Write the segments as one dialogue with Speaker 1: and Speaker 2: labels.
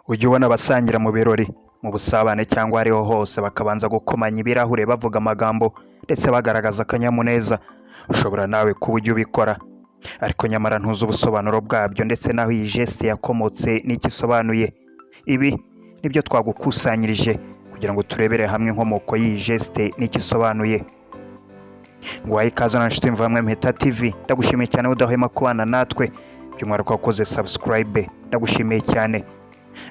Speaker 1: ujya ubona abasangira mu birori, mu busabane cyangwa ariho hose bakabanza gukomanya ibirahure bavuga amagambo ndetse bagaragaza akanyamuneza. Ushobora nawe kuba ujya ubikora, ariko nyamara ntuzi ubusobanuro bwabyo ndetse n'aho iyi geste yakomotse n'icyo isobanuye. Ibi nibyo twagukusanyirije kugira ngo turebere hamwe inkomoko y'iyi geste n'icyo isobanuye. Ngwaye ikaze nshuti mvamwe Mpeta TV, ndagushimiye cyane udahwema kubana natwe, by'umwihariko wakoze subscribe, ndagushimiye cyane.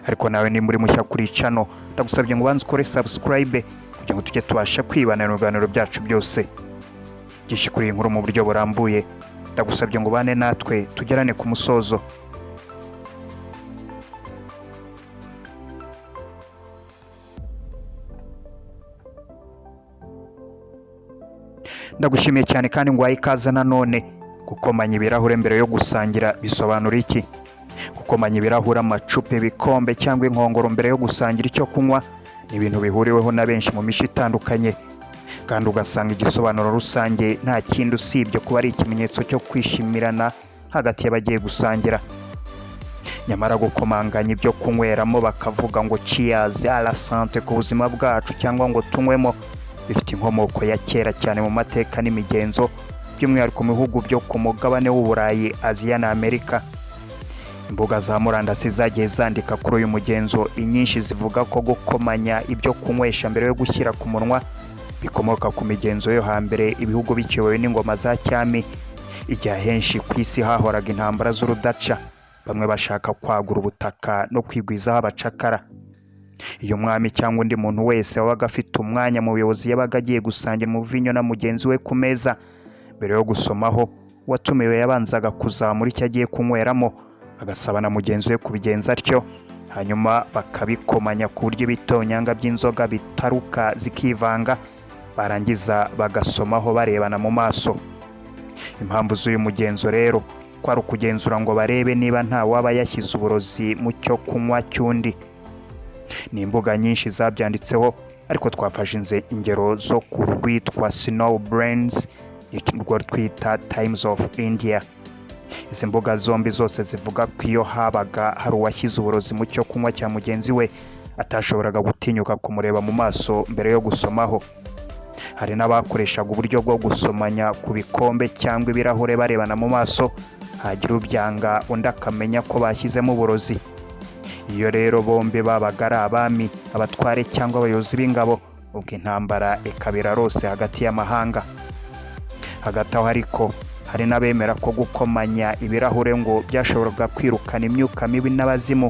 Speaker 1: Ariko nawe ni muri mushya kuri channel, ndagusabye ngo banze ukore subscribe kugira ngo tujye tubasha kwibanira mu biganiro byacu byose. Byinshi kuri iyi nkuru mu buryo burambuye, ndagusabye ngo bane natwe tugerane ku musozo. Ndagushimiye cyane kandi ngwaye ikaze nanone. Gukomanya ibirahure mbere yo gusangira bisobanura iki? Gukomanya ibirahure, amacupa, ibikombe cyangwa inkongoro mbere yo gusangira icyo kunywa ni ibintu bihuriweho na benshi mu mico itandukanye, kandi ugasanga igisobanuro rusange nta kindi usibye kuba ari ikimenyetso cyo kwishimirana hagati y'abagiye gusangira. Nyamara gukomanganya ibyo kunyweramo bakavuga ngo cheers à la santé, ku buzima bwacu, cyangwa ngo tunywemo, bifite inkomoko ya kera cyane mu mateka n'imigenzo, by'umwihariko mu bihugu byo ku mugabane w'Uburayi, Aziya na Amerika. Imbuga za murandasi zagiye zandika kuri uyu mugenzo, inyinshi zivuga ko gukomanya ibyo kunywesha mbere yo gushyira ku munwa bikomoka ku migenzo yo hambere ibihugu bikiyobowe n'ingoma za cyami, igihe henshi ku isi hahoraga intambara z'urudaca, bamwe bashaka kwagura ubutaka no kwigwizaho abacakara. Iyo umwami cyangwa undi muntu wese wabaga afite umwanya mu buyobozi yabaga agiye gusangira umuvinyo na mugenzi we ku meza, mbere yo gusomaho uwatumiwe yabanzaga kuzamura icyo agiye kunyweramo, agasaba na mugenzi we kubigenza atyo, hanyuma bakabikomanya ku buryo ibitonyanga by'inzoga bitaruka zikivanga, barangiza bagasomaho barebana mu maso. Impamvu z'uyu mugenzo rero kwari ukugenzura ngo barebe niba nta waba yashyize uburozi mu cyo kunywa cy'undi. Ni imbuga nyinshi zabyanditseho, ariko twafashe ingero zo ku rwitwa Snow Brains, urwo twita Times of India. Izi mbuga zombi zose zivuga ko iyo habaga hari uwashyize uburozi mu cyo kunywa cya mugenzi we atashoboraga gutinyuka kumureba mu maso mbere yo gusomaho. Hari n'abakoreshaga uburyo bwo gusomanya ku bikombe cyangwa ibirahure barebana mu maso, hagira ubyanga undi akamenya ko bashyizemo uburozi. Iyo rero bombi babaga ari abami, abatware cyangwa abayobozi b'ingabo, ubwo intambara ikabira rose hagati y'amahanga. Hagati aho ariko hari n'abemera ko gukomanya ibirahure ngo byashoboraga kwirukana imyuka mibi n'abazimu,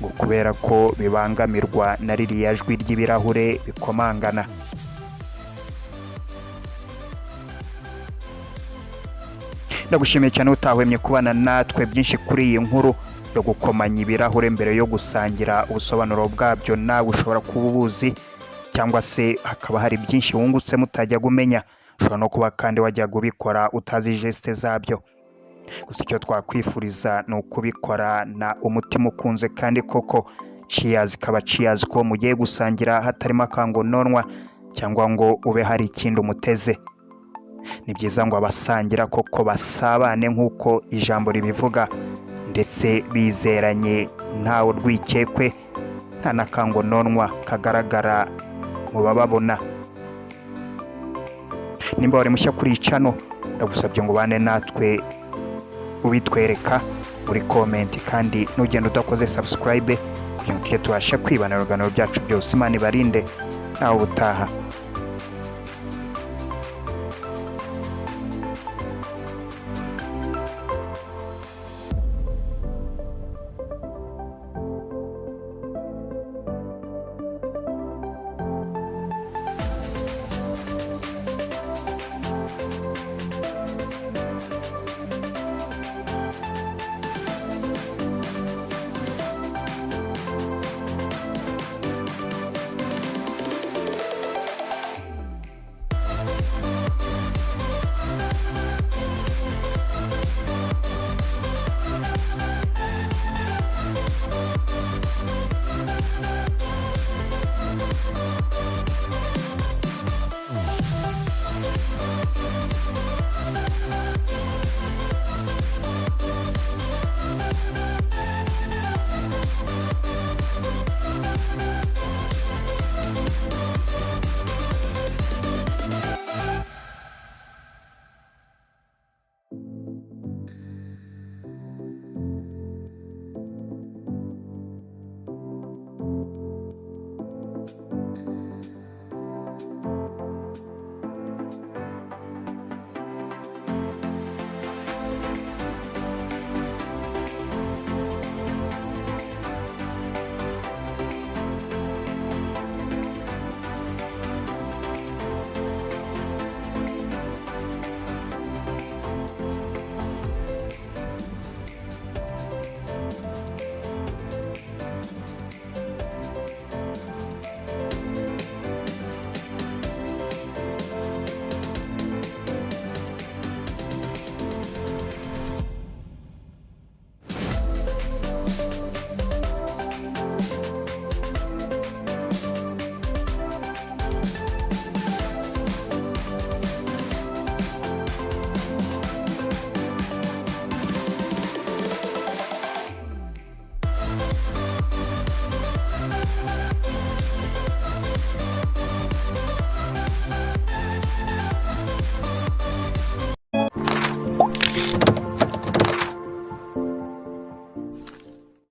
Speaker 1: ngo kubera ko bibangamirwa na ririya jwi ry'ibirahure bikomangana. Ndagushimiye cyane utahwemye kubana natwe. Byinshi kuri iyi nkuru yo gukomanya ibirahure mbere yo gusangira, ubusobanuro bwabyo nawe ushobora kuba ubuzi, cyangwa se hakaba hari byinshi wungutse mutajya kumenya. Ushobora no kuba kandi wajyaga ubikora utazi geste zabyo. Gusa icyo twakwifuriza ni ukubikorana umutima ukunze, kandi koko cheers kaba cheers ko mugiye gusangira hatarimo akangononwa cyangwa ngo ube hari ikindi umuteze. Ni byiza ngo abasangira koko basabane nk'uko ijambo ribivuga, ndetse bizeranye ntawe urwikekwe, nta n'akangononwa kagaragara mu bababona. Nimba wari mushya kuri channel, ndagusabye ngo bane natwe ubitwereka muri comment, kandi nugenda udakoze subscribe kugira ngo tujye tubasha kwibanira ibiganiro byacu byose. Imana ibarinde, nawe ubutaha.